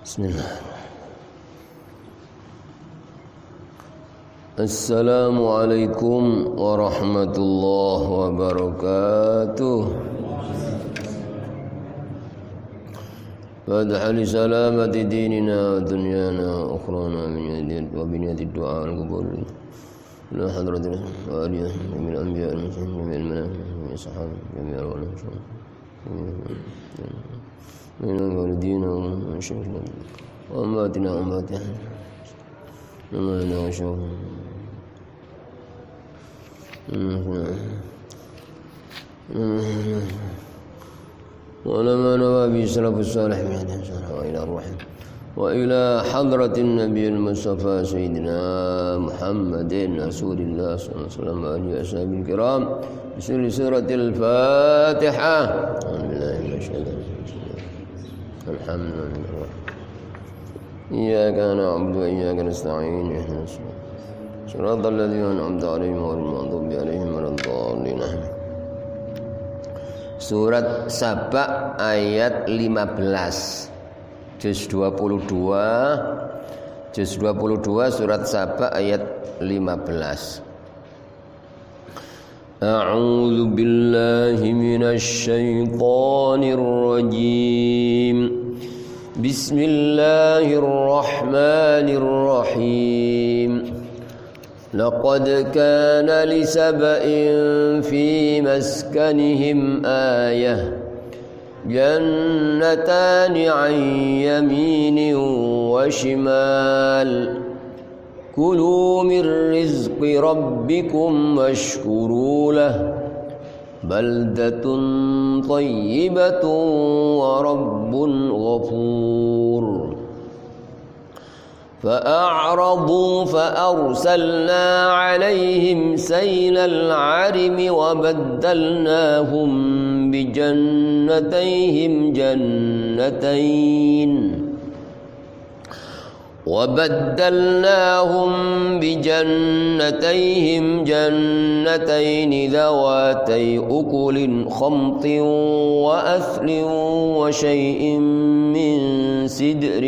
Bismillah. Assalamualaikum warahmatullahi wabarakatuh. Fadha li salamati dinina wa dunyana wa ukhrana min yadi du'a al-qabul. La hadratina wa aliyah min al-anbiya al-mursalin min al-malaikati wa sahaba jami'an wa al-anbiya. من الوالدين والمشايخ وأماتنا وأماتهم ومالنا وشوفهم ولما نوى بسلف الصالح من هدى وإلى الرحم وإلى حضرة النبي المصطفى سيدنا محمد رسول الله صلى الله عليه وسلم وآله وصحبه الكرام بسر سورة الفاتحة أعوذ بالله من الشيطان الحمد لله إياك نعبد وإياك نستعين اهدنا صراط الذين أنعمت عليهم غير المغضوب عليهم ولا الضالين. Surat Saba ayat 15 juz 22 surat Saba ayat 15. A'udzu billahi minasy syaithanir rajim. Bismillahirrahmanirrahim. Laqad kana li sab'in fi maskanihim ayah. Jannatani 'an yaminin wa shimal. Kulu min rizqi rabbikum washkuru lah. Baldatun tayyibatun wa rabbun ghafur. فأعرضوا فأرسلنا عليهم سيل العرم وبدلناهم بجنتيهم جنتين ذواتي أكل خمط وأثل وشيء من سدر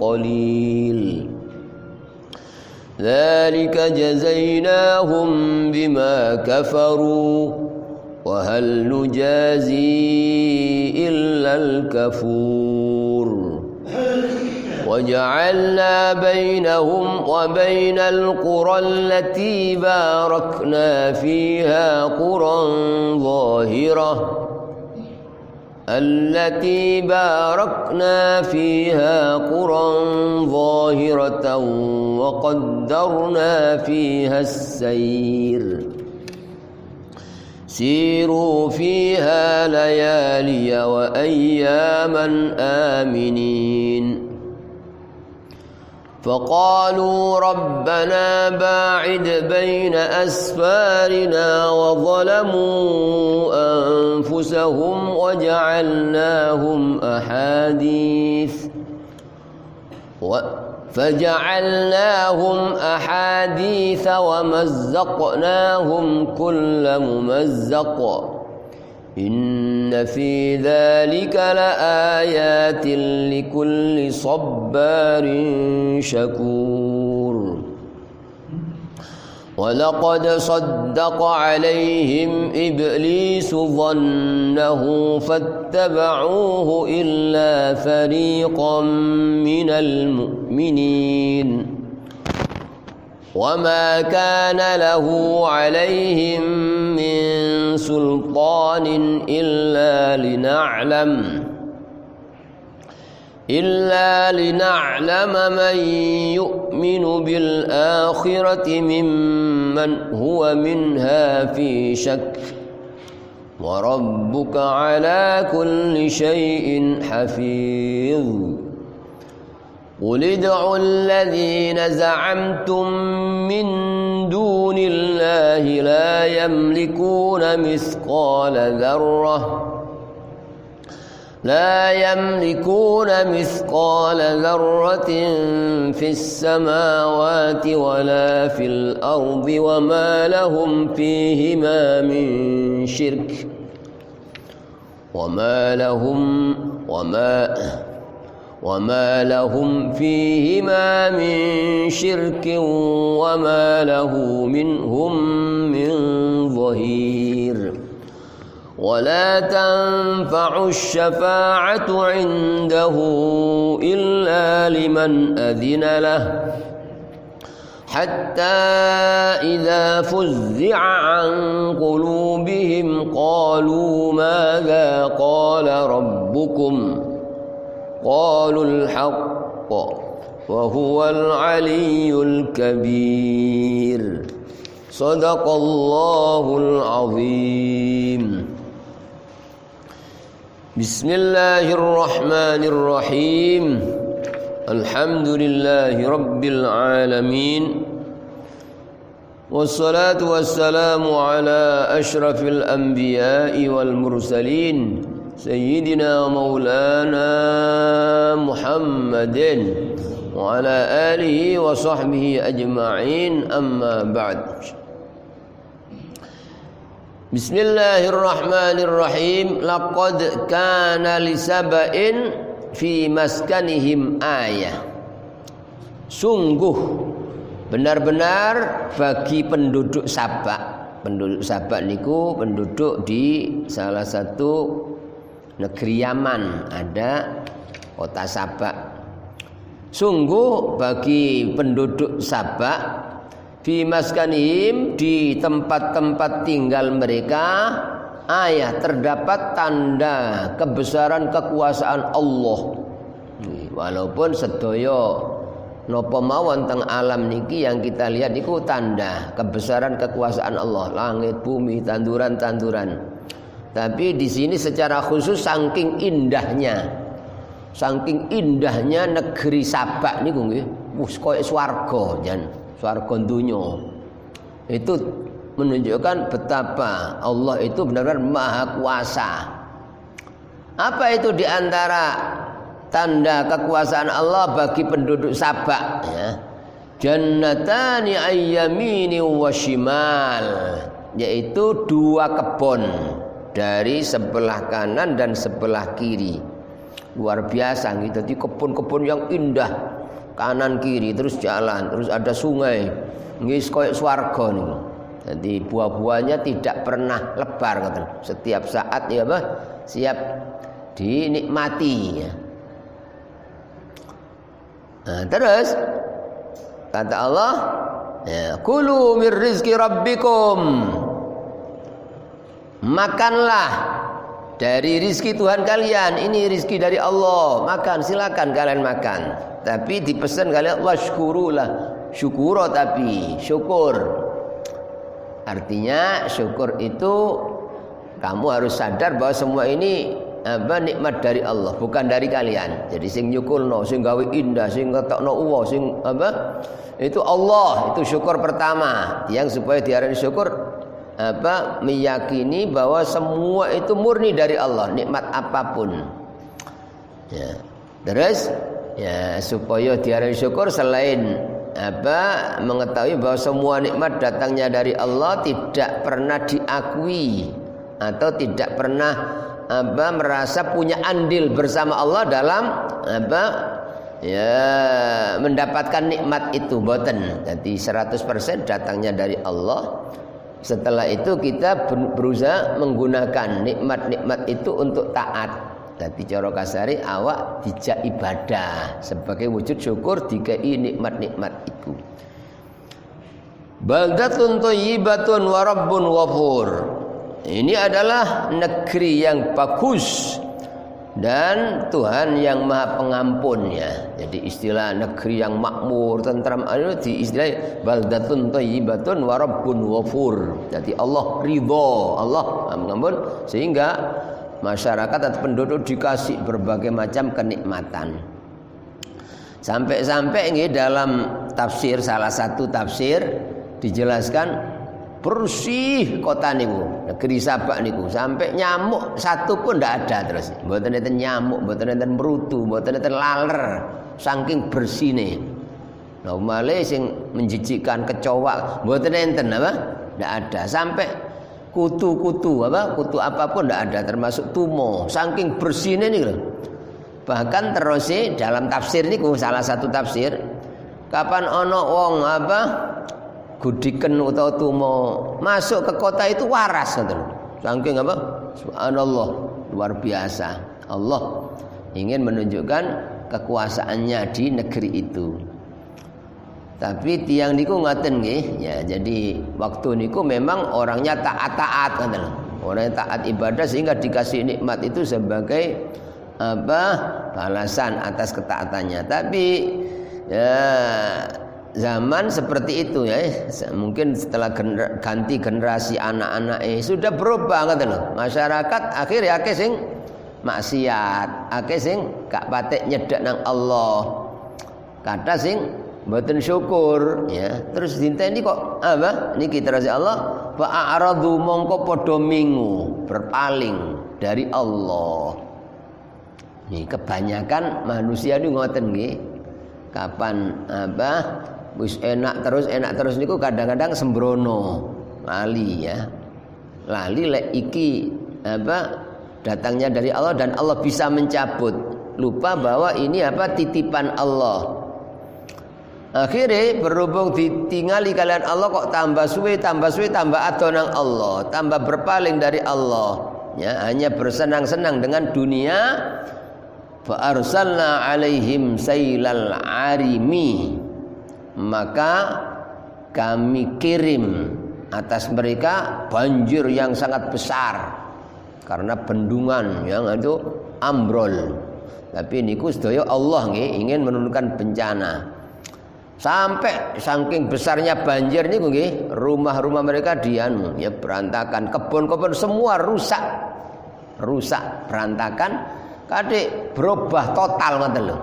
قليل ذلك جزيناهم بما كفروا وهل نجازي إلا الكفور وجعلنا بينهم وبين القرى التي باركنا فيها قرى ظاهرة وقدرنا فيها السير سيروا فيها ليالي وأياما آمنين فقالوا ربنا باعد بين أسفارنا وظلموا أنفسهم فجعلناهم أحاديث ومزقناهم كل ممزق إن في ذلك لآيات لكل صبار شكور ولقد صدق عليهم إبليس ظنه فاتبعوه إلا فريقا من المؤمنين وما كان له عليهم من سلطان إلا لنعلم من يؤمن بالآخرة ممن هو منها في شك وربك على كل شيء حفيظ قل ادعوا الذين زعمتم من دون الله لا يملكون مثقال ذرة في السماوات ولا في الأرض وما لهم فيهما من شرك وما لهم فيهما من شرك وما له منهم من ظهير ولا تنفع الشفاعة عنده إلا لمن أذن له حتى إذا فزع عن قلوبهم قالوا ماذا قال ربكم قالوا الحق وهو العلي الكبير صدق الله العظيم بسم الله الرحمن الرحيم الحمد لله رب العالمين والصلاة والسلام على أشرف الأنبياء والمرسلين سيدنا مولانا محمد وعلى آله وصحبه أجمعين أما بعد بسم الله الرحمن الرحيم لقد كان لسبإ في مسكنهم آية sungguh benar-benar bagi penduduk Sabak niku penduduk di salah satu negeri Yaman, ada kota Sabak. Sungguh bagi penduduk Sabak fi maskanihim, di tempat-tempat tinggal mereka, ayat terdapat tanda kebesaran kekuasaan Allah. Walaupun sedaya napa mawon teng alam niki yang kita lihat niku tanda kebesaran kekuasaan Allah, langit, bumi, tanduran-tanduran. Tapi di sini secara khusus saking indahnya negeri Sabak niku nggih, wis koyo swarga jan, swarga donya. Itu menunjukkan betapa Allah itu benar-benar maha kuasa. Apa itu di antara tanda kekuasaan Allah bagi penduduk Sabak ya? Jannatani ayyamini wa shimal, yaitu dua kebun dari sebelah kanan dan sebelah kiri. Luar biasa gitu. Jadi kebun-kebun yang indah kanan kiri, terus jalan, terus ada sungai. Nggih koyo swarga niku. Jadi buah-buahnya tidak pernah lebar ngoten. Setiap saat ya apa? Siap dinikmati ya. Nah, terus kata Allah, ya, kulu mir rizqi rabbikum, makanlah dari rizki Tuhan kalian. Ini rizki dari Allah, makan, silakan kalian makan. Tapi dipesan kalian washkurulah, syukuro, tapi syukur. Artinya syukur itu kamu harus sadar bahwa semua ini nikmat dari Allah, bukan dari kalian. Jadi sing nyukulno, sing gawe indah, sing ngetokno uwa, sing itu Allah. Itu syukur pertama. Yang supaya diarani syukur meyakini bahwa semua itu murni dari Allah, nikmat apapun. Ya. Terus ya supaya diarani syukur selain mengetahui bahwa semua nikmat datangnya dari Allah, tidak pernah diakui atau tidak pernah merasa punya andil bersama Allah dalam mendapatkan nikmat itu, boten. Jadi 100% datangnya dari Allah. Setelah itu kita berusaha menggunakan nikmat-nikmat itu untuk taat. Jadi cara kasari awak dijak ibadah sebagai wujud syukur dikai nikmat-nikmat itu. Baldatun thayyibatun wa rabbun ghafur. Ini adalah negeri yang bagus dan Tuhan yang maha pengampun ya. Jadi istilah negeri yang makmur, tentram, itu di istilah baldatun thayyibatun wa rabbun ghafur. Jadi Allah ridha, Allah mengampun, sehingga masyarakat atau penduduk dikasih berbagai macam kenikmatan. Sampai-sampai ini dalam tafsir, salah satu tafsir dijelaskan bersih kota niku, negeri Sabak niku, sampai nyamuk satu pun tidak ada. Terus mboten enten nyamuk, mboten enten merutu, mboten enten laler, saking bersine. Nah, male sing menjijikkan kecoa mboten enten tidak ada. Sampai kutu apapun tidak ada, termasuk tumo, saking bersine niku. Bahkan terus dalam tafsir niku salah satu tafsir, kapan ono wong gudiken utawa tumo masuk ke kota itu waras ngoten. Saking subhanallah, luar biasa. Allah ingin menunjukkan kekuasaannya di negeri itu. Tapi tiang niku ngaten nggih, ya jadi waktu niku memang orangnya taat-taat ngoten. Orangnya taat ibadah sehingga dikasih nikmat itu sebagai balasan atas ketaatannya. Tapi ya zaman seperti itu ya, mungkin setelah ganti generasi anak-anak sudah berubah ngoten lho. Masyarakat akhirnya akeh sing maksiat, akeh sing gak patek nyedhak nang Allah. Kata sing mboten syukur ya. Terus dinteni kok niki terus Allah fa'aradu mongko padha mingu, berpaling dari Allah. Nih kebanyakan manusia ini ngoten nggih. Kapan wis enak terus niku kadang-kadang sembrono, lali ya. Lali lek iki datangnya dari Allah dan Allah bisa mencabut. Lupa bahwa ini titipan Allah. Akhirnya berhubung ditinggali kalian Allah kok tambah suwe tambah adonang Allah, tambah berpaling dari Allah. Ya, hanya bersenang-senang dengan dunia. Fa arsalna alaihim sailal arimi, maka kami kirim atas mereka banjir yang sangat besar karena bendungan yang itu ambrol. Tapi niku sedaya Allah ingin menurunkan bencana. Sampai saking besarnya banjir niku nggih, rumah-rumah mereka berantakan, kebun-kebun semua rusak berantakan. Kadek berubah total ngoten lho.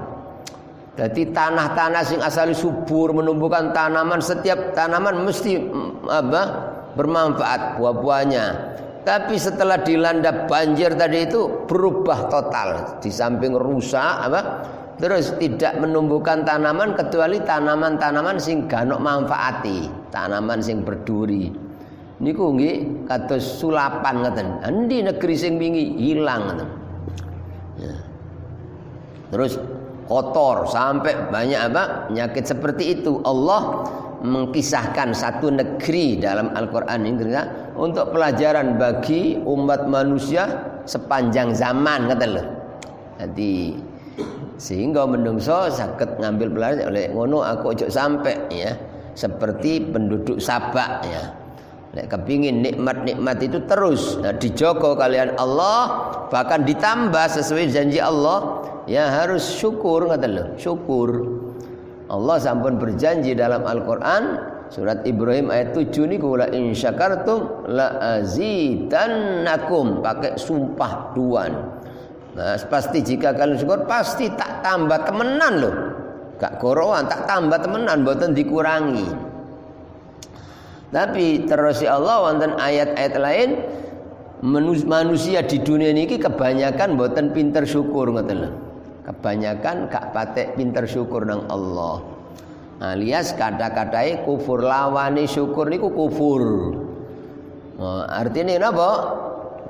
Jadi tanah-tanah sing asali subur menumbuhkan tanaman, setiap tanaman mesti bermanfaat buah-buahnya. Tapi setelah dilanda banjir tadi itu berubah total. Di samping rusak terus tidak menumbuhkan tanaman kecuali tanaman-tanaman sing ganok manfaati, tanaman sing berduri. Niku nggih kados sulapan ngoten. Endi negeri sing wingi hilang ngoten. Ya. Terus kotor sampai banyak penyakit seperti itu. Allah mengkisahkan satu negeri dalam Al-Qur'an ini untuk pelajaran bagi umat manusia sepanjang zaman ngoten lho. Jadi sehingga menungso saged ngambil pelajaran oleh ngono aku ojo sampai ya seperti penduduk Sabak ya. Nek kepingin nikmat-nikmat itu terus dijogo kalian Allah, bahkan ditambah sesuai janji Allah, ya harus syukur ngoten lho, syukur. Allah sampun berjanji dalam Al-Qur'an surat Ibrahim ayat 7 niku la in syakartum la azidannakum, pakai sumpah duan. Nah, pasti jika kalian syukur pasti tak tambah temenan lho. Gak koroan, tak tambah temenan, mboten dikurangi. Tapi terus Allah wonten ayat-ayat lain manusia di dunia niki kebanyakan mboten pinter syukur ngoten lho. Kebanyakan gak patek pinter syukur nang Allah. Alias kata-katai kufur, lawane syukur niku kufur. Artinya napa?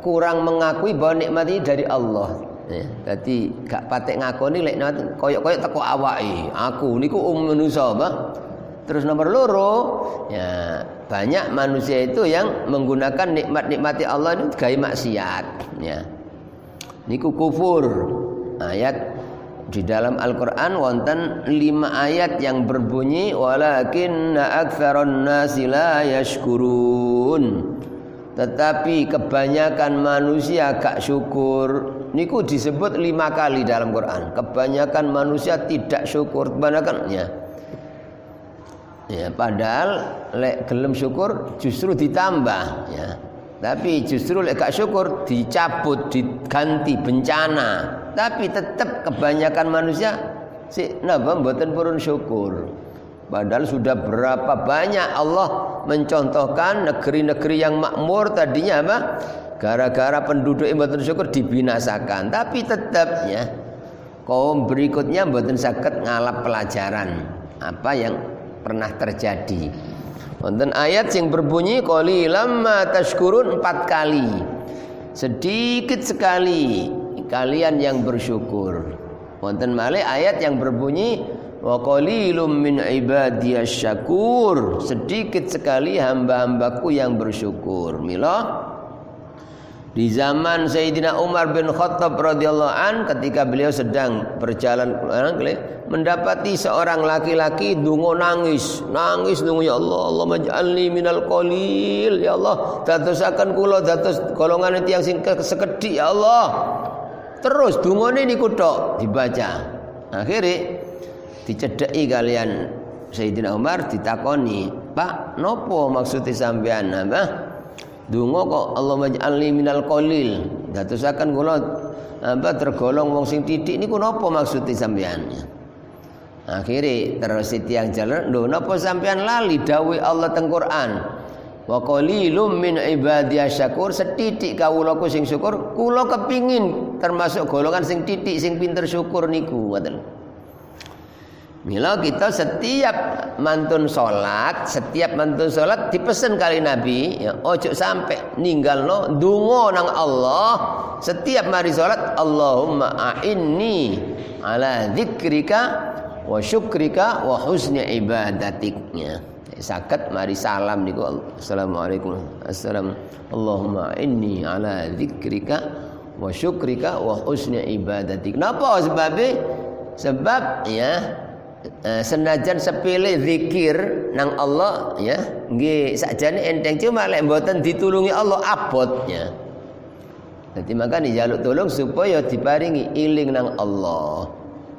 Kurang mengakui bahwa nikmat ini dari Allah. Ya, jadi gak patek ngakoni lek koyok-koyok teko awake. Aku niku manusa Terus nomor loro, ya banyak manusia itu yang menggunakan nikmat-nikmati Allah ini gaya maksiat. Ya, niku kufur. Ayat di dalam Al-Quran wonten 5 ayat yang berbunyi walakinna aktsaron nasi la yashkurun. Tetapi kebanyakan manusia gak syukur. Niku disebut 5 kali dalam Quran. Kebanyakan manusia tidak syukur. Kebanyakan ya padahal lek gelem syukur justru ditambah ya. Tapi justru lek gak syukur dicabut, diganti bencana. Tapi tetap kebanyakan manusia mboten purun syukur. Padahal sudah berapa banyak Allah mencontohkan negeri-negeri yang makmur tadinya gara-gara penduduk mboten syukur dibinasakan. Tapi tetap ya kaum berikutnya mboten saged ngalap pelajaran apa yang pernah terjadi. Wonten ayat yang berbunyi qalilam ma tashkurun 4 kali. Sedikit sekali kalian yang bersyukur. Wonten malih ayat yang berbunyi wa qalilum min ibadiyas syakur, sedikit sekali hamba-hambaku yang bersyukur. Mila di zaman Sayyidina Umar bin Khattab radhiyallahu an, ketika beliau sedang berjalan mendapati seorang laki-laki dungo nangis dungo, ya Allah, Allah maj'alni minal qalil, ya Allah dadosaken kula dados golongan tiyang sing sekedhik ya Allah. Terus dungane niku tok dibaca. Akhire dicedheki kalian Sayyidina Umar, ditakoni, "Pak, nopo maksud sampean apa? Donga kok Allah maj'alni minal qalil, dadosaken kula tergolong wong sing titik niku napa maksud sampean?" Akhire terus tiyang jaler, "Lho napa sampean lali dawuh Allah teng Quran? Wa qalilum min ibadiyas syakur, setitik kawulaku sing syukur, kula kepingin termasuk golongan sing titik sing pinter syukur niku." Ngoten. Mila kita setiap mantun salat dipesen kali Nabi, ya, ojo sampai ninggalno ndonga nang Allah setiap mari salat, Allahumma a'inni ala dzikrika wa syukrika wa husni ibadatiknya. Saged mari salam niku, assalamualaikum, Allahumma a'inni ala dzikrika wa syukrika wa husni ibadatik. Napa sebab ya senajan sepele zikir nang Allah ya nggih sakjane enteng, cuma lek mboten ditulungi Allah abotnya. Jadi maka dijaluk tolong supaya diparingi iling nang Allah.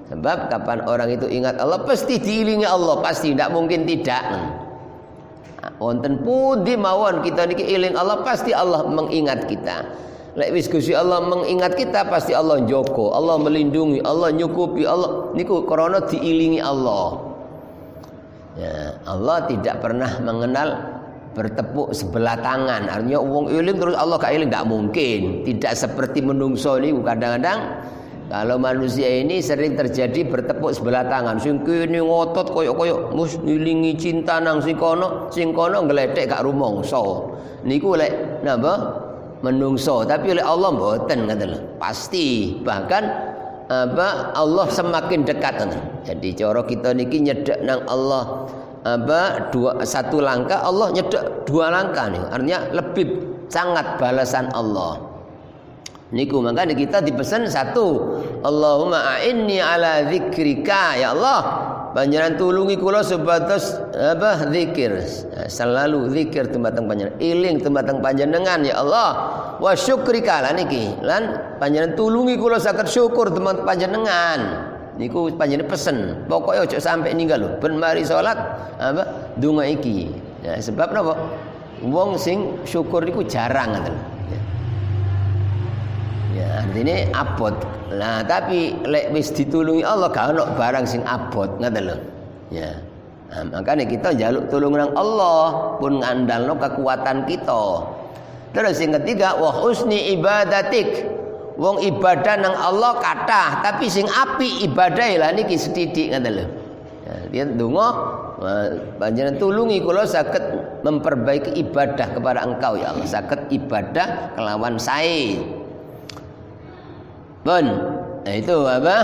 Sebab kapan orang itu ingat Allah pasti diilingi Allah, pasti, tidak mungkin tidak. Wonten pundi mawon kita niki iling Allah, pasti Allah mengingat kita. Lek wis Gusti Allah mengingat kita, pasti Allah njogo, Allah melindungi, Allah nyukupi, Allah niku krana diilingi Allah. Ya, Allah tidak pernah mengenal bertepuk sebelah tangan. Artinya wong iling terus Allah gak iling, tidak mungkin. Tidak seperti menungso niku kadang-kadang kalau manusia ini sering terjadi bertepuk sebelah tangan. Sing kene ngotot koyok-koyok mus ngilingi cinta nang sing kono ngledek gak rumangsa. Niku lek napa? Menungso, tapi oleh Allah mboten ngoten. Pasti, bahkan Allah semakin dekat ngoten. Jadi cara kita niki nyedek nang Allah satu langkah, Allah nyedek 2 langkah nih. Artinya lebih sangat balasan Allah. Niku makanya kita dipesan 1, Allahumma a'inni ala dzikrika, ya Allah panjenengan tulungi kula supados zikir, selalu zikir dumateng panjenengan, iling dumateng panjenengan ya Allah, wa syukrika lan niki lan panjenengan tulungi kula saged syukur dumateng panjenengan. Niku panjenengan pesen, pokoknya ojo sampai ninggal lho ben mari salat donga iki. Ya, sebab napa? Wong sing syukur niku jarang ngoten. Ya, artinya abot. Nah, tapi lek wis ditulungi Allah gak ono barang sing abot, ngoten lho. Ya. Nah, makanya kita njaluk tulungan Allah pun ngandalno kekuatan kita. Terus yang ketiga, wa husni ibadatik. Wong ibadah nang Allah kathah, tapi sing apik ibadah lah niki sithik ngoten lho. Ya, dia donga panjenengan tulungi kula saged memperbaiki ibadah kepada Engkau ya Allah, saged ibadah kelawan sae. Nah itu apa?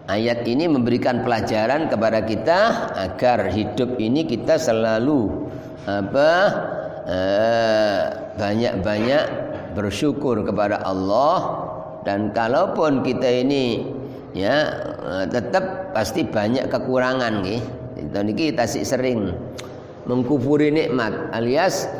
Ayat ini memberikan pelajaran kepada kita agar hidup ini kita selalu banyak-banyak bersyukur kepada Allah, dan kalaupun kita ini ya tetap pasti banyak kekurangan nggih. Kita sering mengkufuri nikmat, alias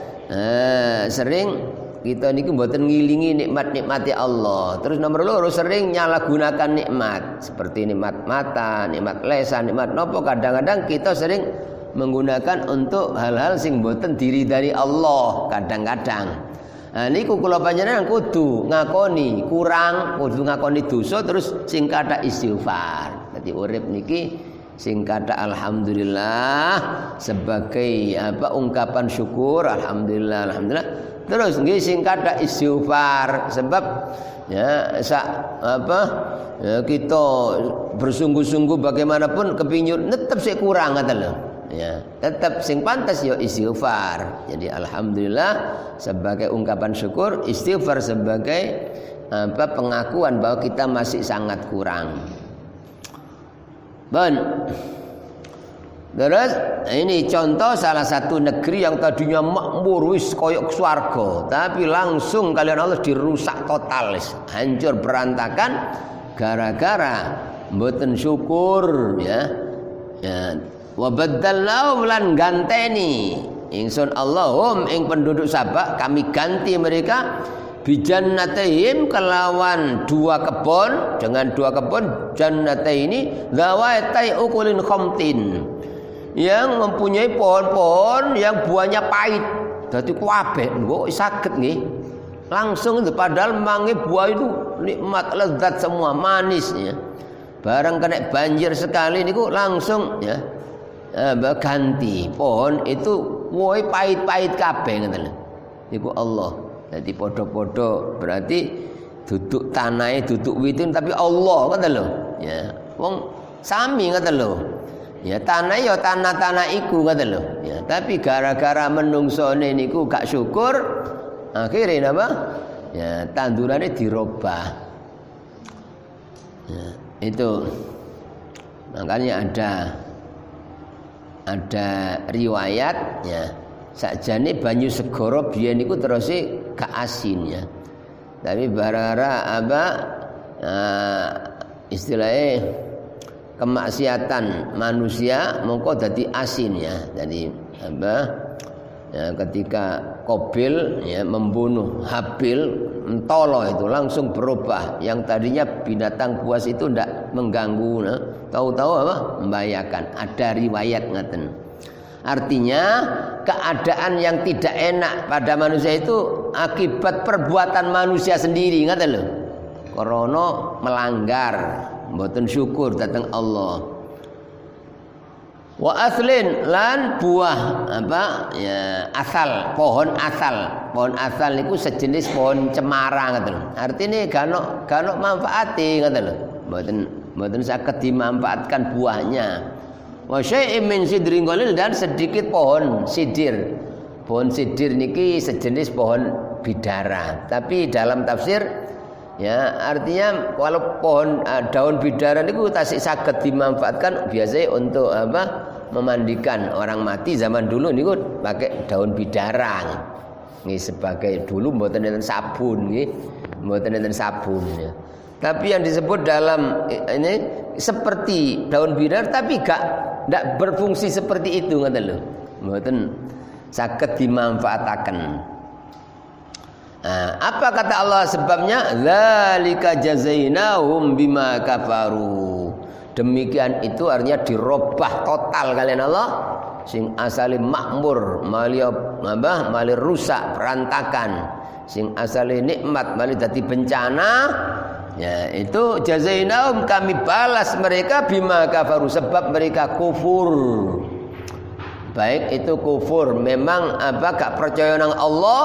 sering kita niku mboten ngilingi nikmat-nikmati Allah. Terus nomor 2 sering nyalahgunakan nikmat, seperti nikmat mata, nikmat lesan, nikmat nopo. Kadang-kadang kita sering menggunakan untuk hal-hal sing mboten diridani Allah kadang-kadang. Nah niku kula panjenengan kudu ngakoni kurang, kudu ngakoni dosa, terus sing kathah istighfar. Dadi urip niki sing kathah alhamdulillah sebagai ungkapan syukur, alhamdulillah. Terus nggih sing kathah istighfar, sebab ya kita bersungguh-sungguh bagaimanapun kepingin tetap sik kurang ngoten lho. Ya, tetap sing pantas ya istighfar. Jadi alhamdulillah sebagai ungkapan syukur, istighfar sebagai pengakuan bahwa kita masih sangat kurang. Terus ini contoh salah satu negeri yang tadinya makmur wis koyok swarga, tapi langsung kalian Allah dirusak total, hancur berantakan gara-gara mboten syukur ya. Wa baddalnahum lan ganteni ingsun Allahum ing penduduk Sabak, kami ganti mereka bijannatihim kelawan dua kebun, dengan dua kebun jannataini dzawatai ukulin khamtin, yang mempunyai pohon-pohon yang buahnya pahit. Dadi kuwabeh kok saged nggih. Langsung itu padahal mangi buah itu nikmat lezat semua, manis ya. Barang kena banjir sekali niku langsung ya ganti pohon itu woe pahit-pahit kabeh ngoten lho. Niku Allah. Jadi podo-podo berarti duduk tanahe duduk witin tapi Allah ngoten lho. Ya, wong sami ngoten lho. Ya tanah ya tanah-tanah iku ngoten lho. Ya, tapi gara-gara menungsone niku gak syukur, akhirnya napa? Ya tandurane dirobah. Ya, itu makanya ada riwayat ya, sakjane banyu segara biyen niku terus gak asin ya. Tapi bara-bara istilahnya kemaksiatan manusia mongko dadi asin ya. Jadi ya, ketika Qabil ya membunuh Habil, Entolo itu langsung berubah. Yang tadinya binatang buas itu ndak mengganggu, nah, tahu-tahu apa? Membahayakan. Ada riwayat ngaten. Artinya keadaan yang tidak enak pada manusia itu akibat perbuatan manusia sendiri, ngaten lho. Karena melanggar, mboten syukur datang Allah. Wa aslin lan buah ya asal, pohon asal niku sejenis pohon cemara ngoten. Artine gano manfaate ngoten lho. Mboten saged dimanfaatkan buahnya. Wa syai'in min sidrin qalil, dan sedikit pohon sidir. Pohon sidir niki sejenis pohon bidara. Tapi dalam tafsir ya artinya kalau pohon daun bidara niku tasik saged dimanfaatkan biasanya untuk memandikan orang mati zaman dulu niku pakai daun bidara. Nggih sebagai dulu mboten enten sabun nggih, mboten enten sabun ya. Tapi yang disebut dalam ini seperti daun bidara tapi ndak berfungsi seperti itu ngoten lho. Mboten saged dimanfaataken. Nah, apa kata Allah sebabnya? Dzalika jazainahum bima kafaru. Demikian itu artinya dirobah total kalian Allah. Sing asali makmur mali rusak berantakan. Sing asali nikmat mali dadi bencana. Ya, itu jazainahum kami balas mereka bima kafaru sebab mereka kufur. Baik itu kufur memang gak percaya nang Allah,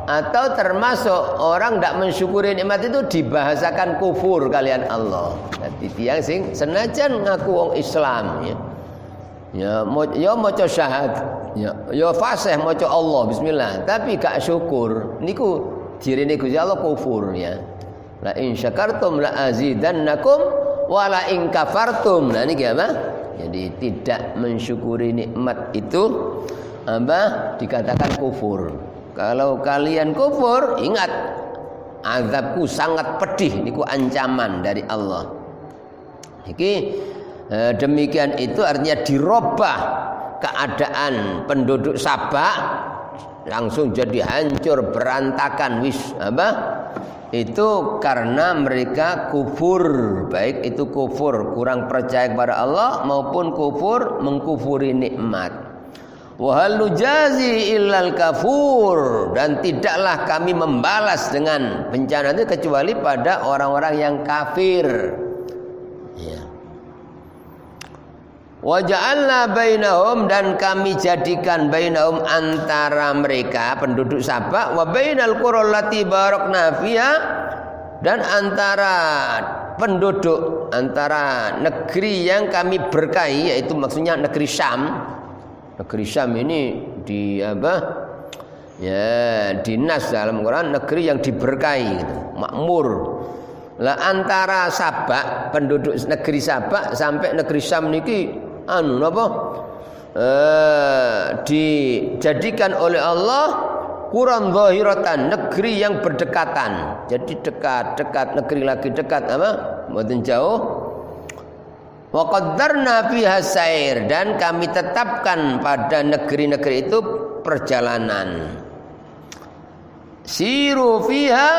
atau termasuk orang tidak mensyukuri nikmat itu dibahasakan kufur kalian Allah. Jadi tiang sing senajan ngaku wong Islam ya maca syahad ya fasih maca Allah bismillah tapi gak syukur niku direne Gusti Allah kufur ya. La in syakartum la azidannakum wa la in kafartum. Nah niki apa? Jadi tidak mensyukuri nikmat itu dikatakan kufur. Kalau kalian kufur, ingat azabku sangat pedih, niku ancaman dari Allah. Iki demikian itu artinya dirobah keadaan penduduk Sabak langsung jadi hancur berantakan itu karena mereka kufur, baik itu kufur kurang percaya kepada Allah maupun kufur mengkufuri nikmat. Wa hal nujazi illal kafur, dan tidaklah kami membalas dengan bencana itu kecuali pada orang-orang yang kafir. Ya. Wa ja'alna bainahum, dan kami jadikan bainahum antara mereka penduduk Sabak wa bainal qura allati barakna fiha, dan antara penduduk antara negeri yang kami berkahi, yaitu maksudnya negeri Syam. Negeri Syam ini Ya, dinas dalam Quran negeri yang diberkahi gitu, makmur. Lah antara Sabak, penduduk negeri Sabak sampai negeri Syam niki napa? Dijadikan oleh Allah Quran zahiratan, negeri yang berdekatan. Jadi dekat-dekat, negeri lagi dekat apa? Mboten jauh. Wa qaddarna fiha sair, dan kami tetapkan pada negeri-negeri itu perjalanan. Siru fiha,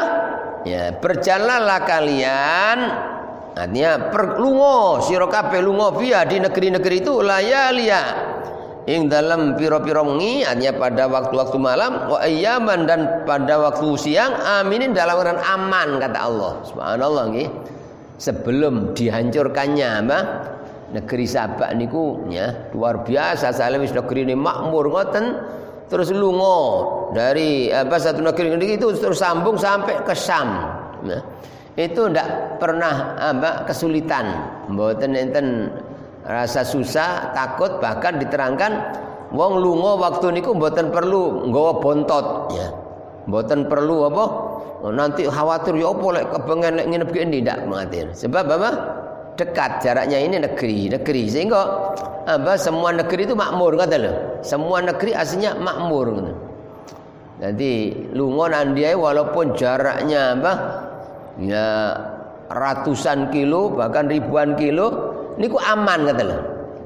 ya berjalanlah kalian, artinya lungo sira kabeh lungo fiha di negeri-negeri itu layalia ing dalam piro-piro wengi, artinya pada waktu-waktu malam, wa ayyaman dan pada waktu siang, aminin dalam keadaan aman kata Allah. Subhanallah nggih. Sebelum dihancurkannya apa? Negeri Sabak niku ya luar biasa, saleh wis negeri ini makmur ngoten, terus lungo dari satu negeri itu terus sambung sampai ke Syam. Nah, itu ndak pernah kesulitan, mboten enten rasa susah, takut, bahkan diterangkan wong lungo waktu niku mboten perlu nggawa bontot ya. Mboten perlu apa? Nanti khawatir ya apa lek kepengen lek nginep kene ndak mengatir. Sebab apa? Dekat jaraknya ini negeri sehingga semua negeri itu makmur kata lho. Semua negeri aslinya makmur gitu. Jadi lungo nandiai walaupun jaraknya ya ratusan kilo bahkan ribuan kilo niku aman kata lho.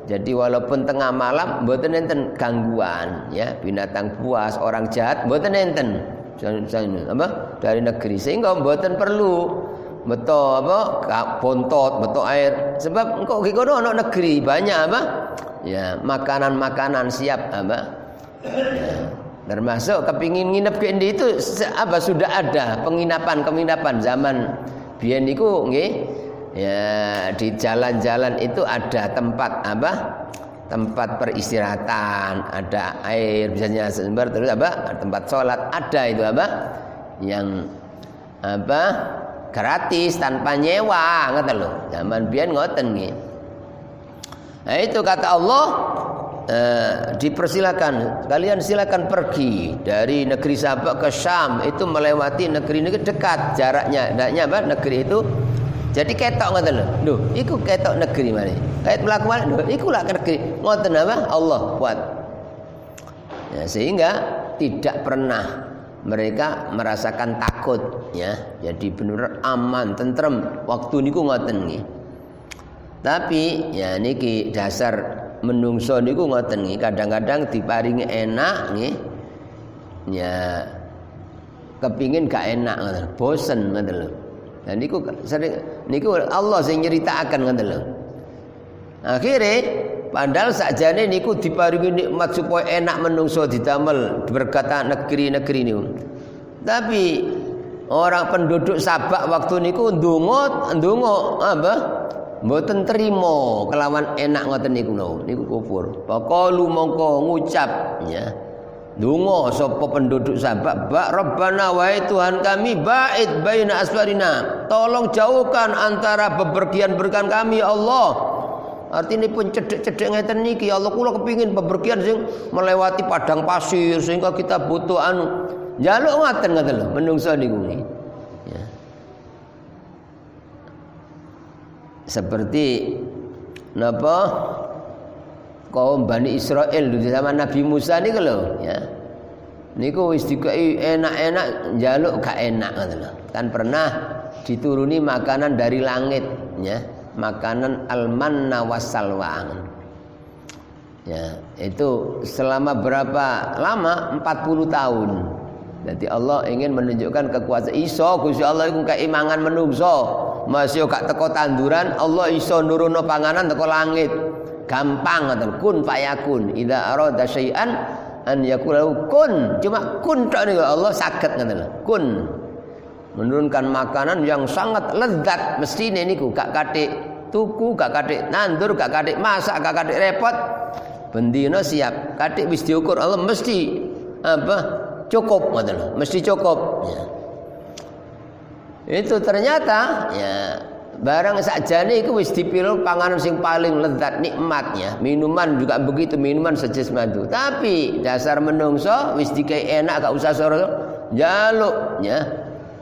Jadi walaupun tengah malam mboten enten gangguan ya, binatang buas, orang jahat mboten enten. Dari negeri, sehingga mboten perlu beto bontot, beto air. Sebab engkau kikono ana negeri banyak ya makanan siap ya. Termasuk kepingin nginep ke Indi itu sudah ada penginapan zaman biyen niku nggih. Ya di jalan-jalan itu ada tempat tempat peristirahatan, ada air biasanya sumber, terus tempat sholat ada itu yang gratis tanpa nyewa ngoten lho. Zaman biyen ngoten nggih. Nah itu kata Allah, dipersilakan kalian silakan pergi dari negeri Sabak ke Syam, itu melewati negeri-negeri dekat jaraknya. Hendaknya negeri itu jadi ketok ngoten lho. Lho, iku ketok negeri mana? Kait mlaku mana? Lho, iku lak negeri. Ngoten Allah buat. Ya, sehingga tidak pernah mereka merasakan takut ya. Jadi benar aman, tentrem waktu niku ngoten nggih. Tapi ya niki dasar menungso niku ngoten nggih. Kadang-kadang diparingi enak nggih. Ya kepingin gak enak ngoten. Bosen ngoten lho. Dan niku sering niku Allah sing nyritakaken ngoten lho. Akhire padahal sakjane niku diparingi nikmat supaya enak menungso didamel berkata negeri-negeri niku. Tapi orang penduduk Sabak waktu niku ndonga mboten trima kelawan enak ngoten niku niku kufur. Paqalu mongko ngucap ya. Dungo sapa penduduk Sabak, Rabbana wahai Tuhan kami, ba'id baina asfarina, tolong jauhkan antara bepergian-bepergian kami ya Allah. Artinya pun cedek-cedek ngeten niki ya Allah, kula kepingin bepergian sing melewati padang pasir sehingga kita butuh njaluk ngaten lho menungso niku ya. Seperti napa kaum Bani Israel di zaman Nabi Musa niku lho ya. Niku wis dikai enak-enak njaluk gak enak ngoten lho. Kan pernah dituruni makanan dari langit ya, makanan al-manna wassalwa. Ya, itu selama berapa lama? 40 tahun. Jadi Allah ingin menunjukkan kekuasaan iso Gusti Allah iku keimangan menungso. Masih gak teko tanduran, Allah iso nuruno panganan teko langit. Gampang ngoten, kun fayakun. Idza arada syai'an an yaqulu kun. Cuma kun tok niku Allah saged ngoten lho. Kun. Menurunkan makanan yang sangat lezat mestine niku gak kathik tuku, gak kathik nandur, gak kathik masak, gak kathik repot. Bendina siap, kathik wis diukur Allah mesti cukup ngoten lho, mesti cukup ya. Itu ternyata ya barang sakjane iku wis dipilih panganan sing paling lezat nikmatnya, minuman juga begitu, minuman sejenis madu. Tapi dasar menungso wis dikai enak gak usah soro njaluk ya.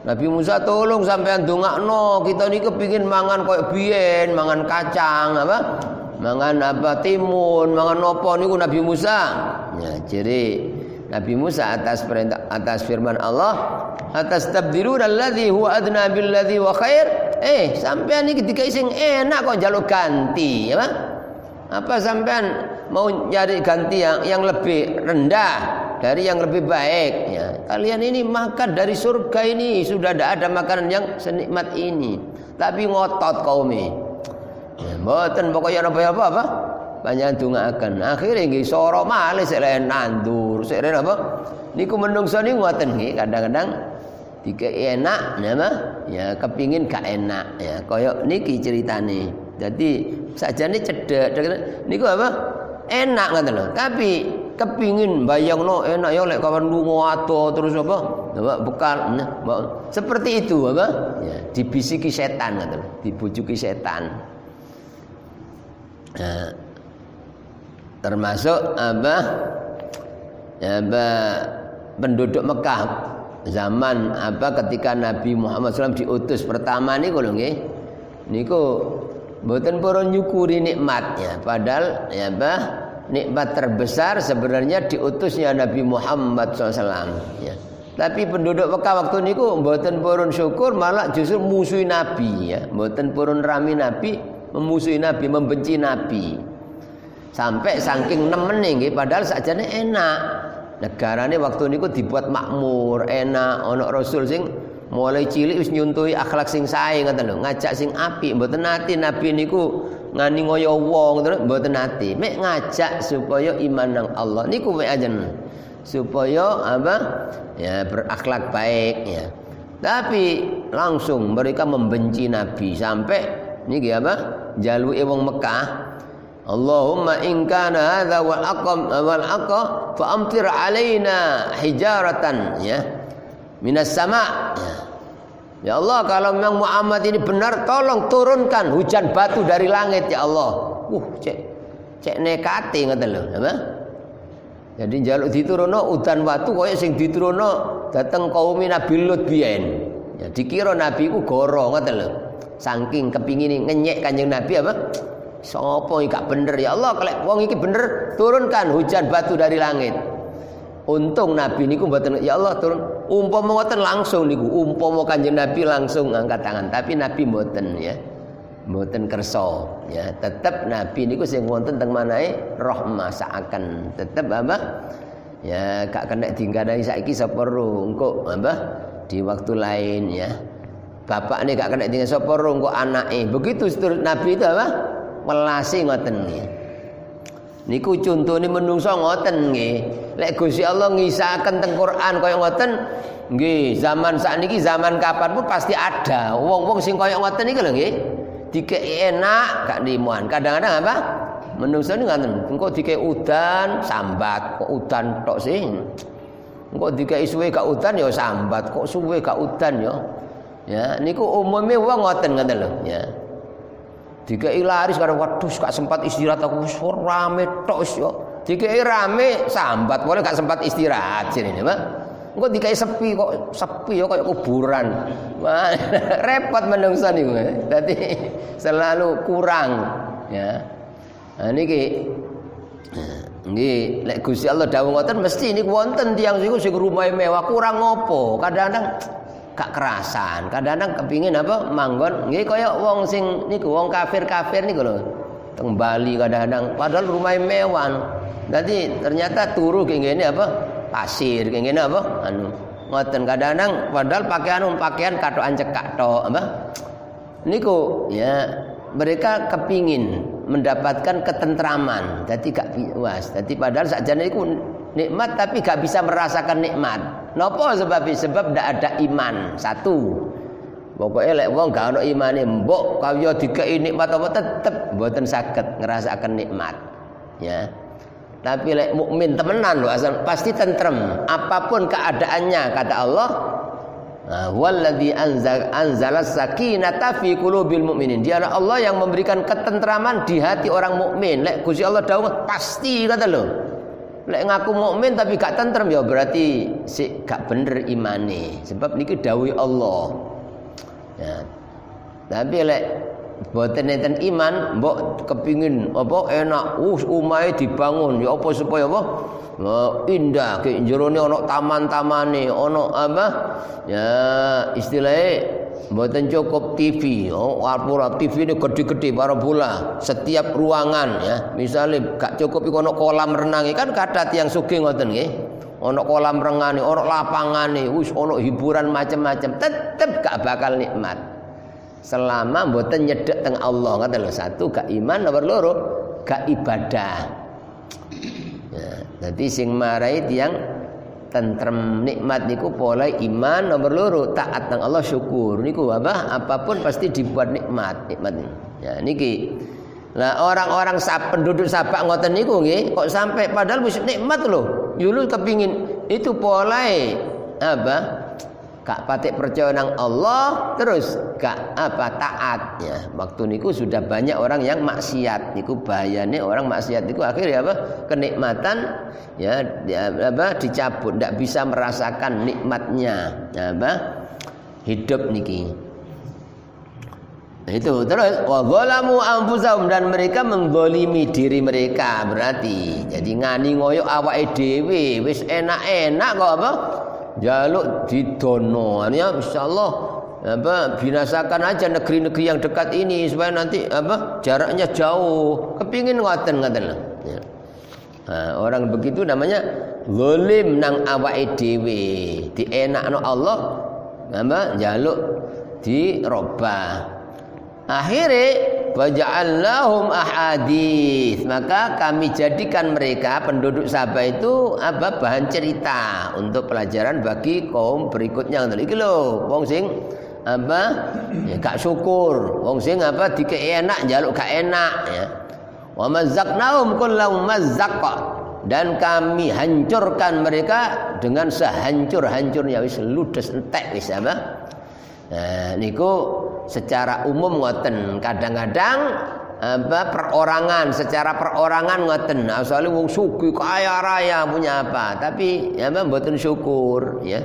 Nabi Musa tolong sampean ndongakno, kita niki kepengin mangan koyo biyen, mangan kacang apa? Mangan apa timun, mangan nopo niku Nabi Musa. Ya, jadi Nabi Musa atas perintah atas firman Allah, atas tabdirun alladzi huwa adna billadzi wa khair. Sampean iki dikai sing enak kok njaluk ganti, ya, apa sampean mau nyari ganti yang lebih rendah dari yang lebih baik ya. Kalian ini makan dari surga ini sudah tidak ada makanan yang senikmat ini, tapi ngotot kaumi. Ya, mboten pokoknya apa banyak ndongaaken. Akhire nggih soro malih sik nandur, sik apa? Niku menungso niku ngoten nggih, kadang-kadang dikei enak napa? Ya kepingin gak enak ya. Kaya niki ceritane. Jadi sajane cedhek niku apa? Enak ngoten lho. Tapi kepingin bayangno enak ya lek kawan lunga ado terus apa? Apa bekal seperti itu apa? Ya, dibisiki setan ngoten, dibujuki setan. Nah, termasuk apa? Ya, penduduk Mekah zaman apa ketika Nabi Muhammad SAW diutus pertama niku lho nggih. Niku mboten purun nyukuri nikmatnya, padahal ya nikmat terbesar sebenarnya diutusnya Nabi Muhammad SAW ya. Tapi penduduk Mekah waktu niku mboten purun syukur, malah justru musuhi Nabi ya. Mboten purun rami Nabi, memusuhi Nabi, membenci Nabi. Sampai saking nemene nggih, padahal sakjane enak. Negarane waktu niku dibuat makmur, enak, ana rasul sing mulai cilik wis nyuntuhi akhlak sing sae ngoten lho, ngajak sing apik, mboten nate Nabi niku ngani ngoyo wong terus mboten nate. Mek ngajak supaya iman nang Allah niku mek ajen. Supaya apa? Ya berakhlak baik ya. Tapi langsung mereka membenci Nabi sampai niki apa? Jaluke wong Mekah, Allahumma in kana hadza wal aqqa fa amtir alaina hijaratan ya minas sama ya. Ya Allah, kalau memang Muhammad ini benar, tolong turunkan hujan batu dari langit ya Allah. Cek nekate ngoten lho, apa? Jadi njaluk diturunno udan watu koyo sing diturunno dateng kaum Nabi Lut biyen. Ya dikira Nabi ku goro ngoten lho. Saking kepingin ngenyek Kanjeng Nabi apa? Sopo iki gak bener ya Allah, kalau wong iki bener turunkan hujan batu dari langit. Untung Nabi niku mboten ya Allah turun umpama ngoten langsung niku, umpama Kanjeng Nabi langsung angkat tangan, tapi Nabi mboten ya. Mboten kersa ya, tetep Nabi niku sing wonten teng manahe rahmah saaken. Tetep apa? Ya gak kena dinggadahi saiki sapa ro engko apa? Di waktu lain ya. Bapakne gak kena dinggadahi sapa ro engko anake. Begitu seterus Nabi itu apa? Welase ngoten nggih. Niku contone menungso ngoten nggih. Lek Gusti Allah ngisahaken teng Quran kaya ngoten nggih, zaman sakniki zaman kapan pun pasti ada wong-wong sing kaya ngoten niku lho nggih. Dikei enak gak nimuan. Kadang-kadang apa? Menungso niku ngoten. Engko dikei udan sambat, kok udan tok sih. Engko dikei suwe gak udan ya sambat, kok suwe gak udan ya. Ya, niku umume wong ngoten ngoten lho ya. Dikei laris karo waduh gak sempat istirahat aku wis rame tok wis yo. Dikei rame sambat boleh gak sempat istirahat jenenge, Pak. Engko dikei sepi kok sepi yo kaya kuburan. Wah, repot menungso niku. Dadi selalu kurang ya. Nah niki nggih lek Gusti Allah dawuh ngoten mesti niku wonten tiyang niku sing rumahe mewah kurang ngopo. Kadang-kadang gak kerasan, kadang-kadang kepingin apa manggon nggih kaya wong sing niku wong kafir-kafir niku lho teng Bali kadang-kadang padahal rumah mewah. Dadi ternyata turu kengene apa pasir kengene apa anu ngoten kadang-kadang padahal pakaian katokan cekak tok apa niku ya mereka kepingin mendapatkan ketentraman dadi gak puas dadi padahal sakjane niku nikmat tapi gak bisa merasakan nikmat. Napa sebabnya? Sebab ndak ada iman. Satu. Pokoknya lek wong gak ono imane mbok kaya dikei nikmat apa tetep mboten saged ngrasakaken nikmat. Ya. Tapi lek mukmin temenan lho asal pasti tentrem. Apapun keadaannya kata Allah Wallazi anzala sakinata fi qulubil mu'minin. Dialah Allah yang memberikan ketentraman di hati orang mukmin. Lek Gusti Allah dawuh pasti kata lho. Lek ngaku mukmin tapi gak tentrem ya berarti sik gak bener imane. Sebab niki dawuh Allah. Ya. Tapi lek boten enten iman, mbok kepingin apa enak, omahe dibangun ya apa supaya apa? Indah, ke jerone ana taman-tamane, ana apa? Ya istilahnya mboten cukup TV, TV ini gede-gede parabola, setiap ruangan ya. Misalnya gak cukup iku ana kolam renang, kan kathah tiyang sugih ngoten nggih. Ana kolam renangane, ana lapangane, wis ana hiburan macam-macam, tetep gak bakal nikmat. Selama mboten nyedhek teng Allah, kata lho, satu gak iman, nomor loro gak ibadah. Ya, jadi sing marai tiyang tentrem nikmat niku pola iman, nomor loro taat nang Allah, syukur niku apa? Apapun pasti dibuat nikmat. Ya niki. Lah orang-orang penduduk Sabak ngoten niku nggih, kok sampai padahal wis nikmat lho. Yulu kepingin itu pola apa? Gak patek percaya nang Allah, terus gak apa taat ya. Waktu niku sudah banyak orang yang maksiat. Niku bahayane orang maksiat niku akhirnya apa? Kenikmatan ya apa dicabut, ndak bisa merasakan nikmatnya ya, apa? Hidup niki. Nah, itu terus wa zalamu anfusahum, dan mereka menggolimi diri mereka, berarti jadi ngani ngoyo awake dhewe wis enak-enak kok apa? Jaluk didono ya, insyaallah apa binasakan aja negeri-negeri yang dekat ini supaya nanti apa jaraknya jauh, kepingin ngoten ya. Nah, orang begitu namanya zalim nang awake dhewe, dienakno Allah apa jaluk dirobah. Akhirnya waja'alnahum ahadits, maka kami jadikan mereka penduduk Sabah itu apa bahan cerita untuk pelajaran bagi kaum berikutnya. Iki lho wong sing apa ya gak syukur, wong sing apa dikek enak njaluk gak enak ya. Wa mazzaqnahum kullu mazzaqqa, dan kami hancurkan mereka dengan sehancur-hancurnya, wis ludes entek wis apa. Nah niku secara umum ngoten, kadang-kadang apa perorangan, secara perorangan ngoten. Asale wong sugih kaya raya punya apa, tapi ya mboten syukur ya.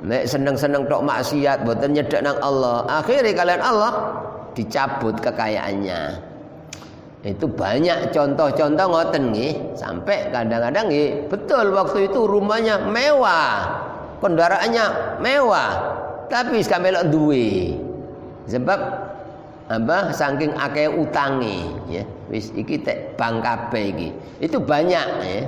Nek seneng-seneng tok maksiat, mboten nyedhek nang Allah. Akhirnya kalian Allah dicabut kekayaannya. Itu banyak contoh-contoh ngoten nggih. Sampai kadang-kadang nggih, betul waktu itu rumahnya mewah, kendaraannya mewah, tapi gak melok duwe. Sebab apa saking akeh utange ya, wis iki tek bank kabeh iki. Itu banyak ya.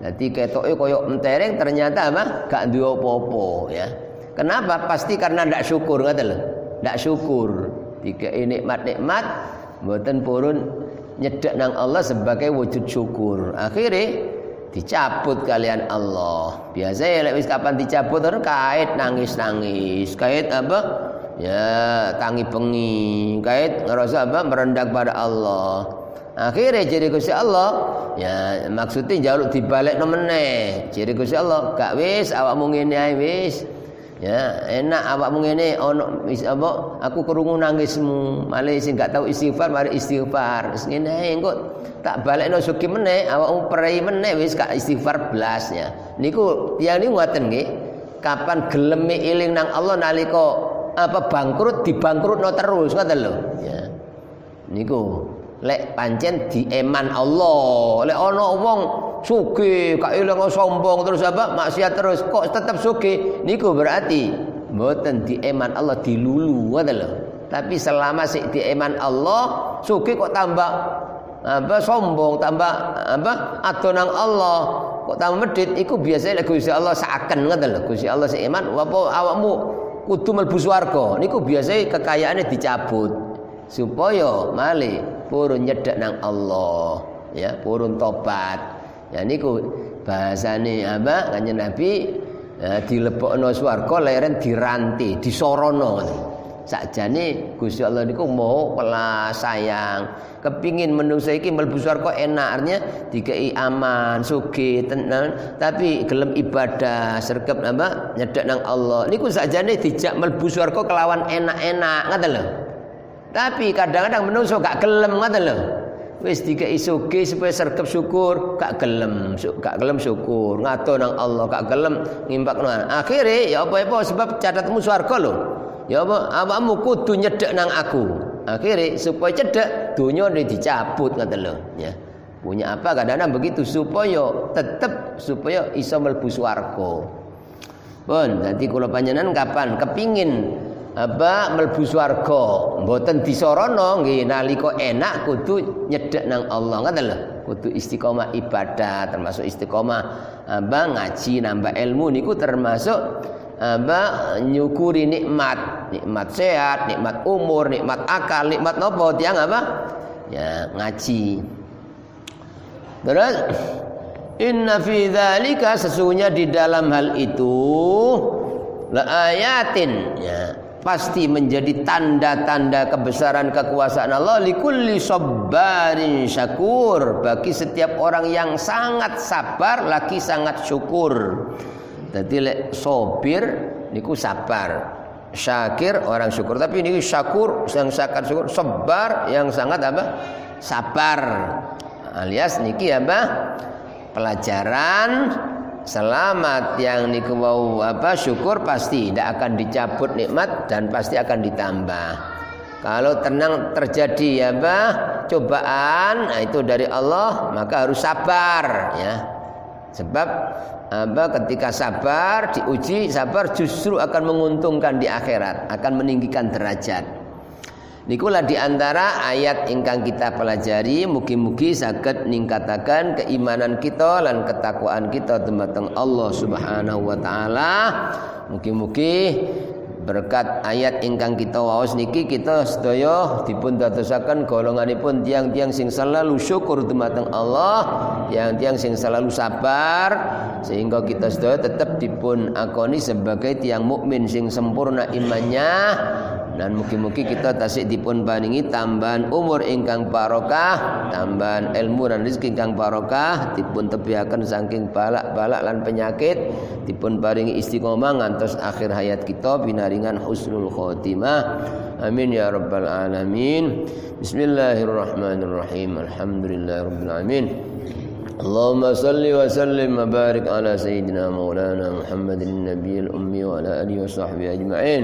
Dadi ketoke koyo mentereng, ternyata apa gak duwe apa-apa ya. Kenapa? Pasti karena ndak syukur, ngoten lho. Ndak syukur. Dikei nikmat-nikmat mboten purun nyedhek nang Allah sebagai wujud syukur. Akhirnya dicabut kalian Allah. Biasanya lek wis kapan dicabut terus kait nangis-nangis, kait apa? Ya tangi bengi, kait ngerasa apa merendah pada Allah. Akhirnya jadi Gusti Allah ya maksudnya jaluk dibalik meneh. Jadi Gusti Allah gak wis awakmu ngene ae wis. Ya enak awakmu ngene ono wis apa aku krungu nangismu, malah sing gak tahu istighfar mari istighfar. Wis ngene ae engko tak balekno sugih meneh awakmu prei meneh wis gak istighfar blas ya. Niku tiyang niku ngoten nggih. Kapan geleme eling nang Allah nalika apa bangkrut dibangkrutno terus ngoten lho ya. Niku lek pancen dieman Allah, lek ana wong sugih gak eling sombong terus apa maksiat terus kok tetap sugih, niku berarti mboten dieman Allah, dilulu ngoten lho. Tapi selama sik dieman Allah, sugih kok tambah apa sombong, tambah apa adonang Allah, kok tambah medhit, iku biasane lek Gusti Allah saken ngoten lho. Gusti Allah sik iman apa awakmu kudu mlebu swarga, niku biasanya kekayaannya dicabut supaya malih purun nyedhek nang Allah ya, purun tobat ya. Niku bahasane apa Kanjeng Nabi dilebokno swarga leren diranti disorono. sakjane Gusti Allah niku mau welas sayang. Kepingin menungso iki mlebu swarga enak, artinya dikei aman, sugih, tenang, tapi gelem ibadah, sregep napa nyedhek nang Allah. Niku sakjane dijak mlebu swarga kelawan enak-enak, ngoten lho. Tapi kadang-kadang menungso gak gelem, ngoten lho. Wis dikei sugih supaya sregep syukur, gak gelem syukur, ngato nang Allah, gak gelem ngimpakno. Akhire ya apa-apa sebab catatmu swarga lho. Ya apa awakmu kudu nyedhek nang aku. Akhirnya supaya cedek dunia dicabut ngoten lho ya. Punya apa kadang-kadang begitu supaya iso mlebu swarga. Pun dadi kula panjenengan kapan kepingin mlebu swarga mboten disarana nggih nalika enak kudu nyedhek nang Allah ngoten lho. Kudu istiqomah ibadah termasuk istiqomah ngaji nambah ilmu niku termasuk nyukuri nikmat sehat, nikmat umur, nikmat akal, nikmat nopo tiang ya ngaji. Terus inna fi dzalika sesungguhnya di dalam hal itu la ayatin ya pasti menjadi tanda-tanda kebesaran kekuasaan Allah likulli sabbarin syakur bagi setiap orang yang sangat sabar lagi sangat syukur. Jadi sobir niku sabar, syakir orang syukur. Tapi ini syakur yang sangat syukur, sabar yang sangat sabar. Alias niki pelajaran selamat yang niku mau syukur pasti tidak akan dicabut nikmat dan pasti akan ditambah. Kalau tenang terjadi cobaan, itu dari Allah, maka harus sabar ya. Sebab ketika sabar diuji, sabar justru akan menguntungkan di akhirat, akan meninggikan derajat. Nikulah diantara ayat ingkang kita pelajari, mugi-mugi saged ningkataken keimanan kita lan ketakwaan kita dumateng Allah Subhanahu wa taala. Mugi-mugi berkat ayat ingkang kita waos niki kita sedaya dipun dadosaken golonganipun tiang-tiang sing selalu syukur dumateng Allah, tiang-tiang sing selalu sabar, sehingga kita sedaya tetap dipun akoni sebagai tiang mukmin sing sempurna imannya. Dan mugi-mugi kita tasik dipun paringi tambahan umur ingkang barokah, tambahan ilmu dan rezeki ingkang barokah, dipun tebihaken saking balak-balak lan penyakit, dipun paringi istiqomah ngantos akhir hayat kita binaringan husnul khotimah. Amin ya rabbal alamin. Bismillahirrahmanirrahim. Alhamdulillahirabbil alamin. Allahumma salli wa sallim wa barik ala sayyidina maulana Muhammadin nabiyil ummi wa ala alihi wa sahbihi ajma'in.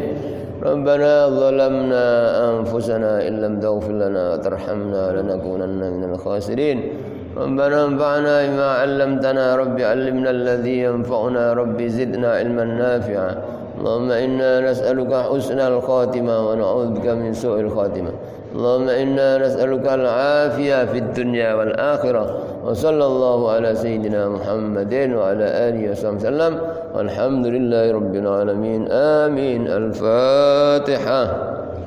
Rabbana zalamna anfusana in lam taghfir lana wa tarhamna lanakunanna minal khasirin. Rabbana anfa'na bima 'allamtana rabbi 'allimna alladhi yanfa'una rabbi zidna 'ilman nafi'a. Allahumma inna nas'aluka husnal khatimah wa na'udzubika min su'il khatimah. Allahumma inna nas'aluka al-'afiyah fid dunya wal akhirah. Wa sallallahu ala sayyidina Muhammadin wa ala alihi wasallam. Walhamdulillahi rabbil alamin. Amin. Al-Fatihah.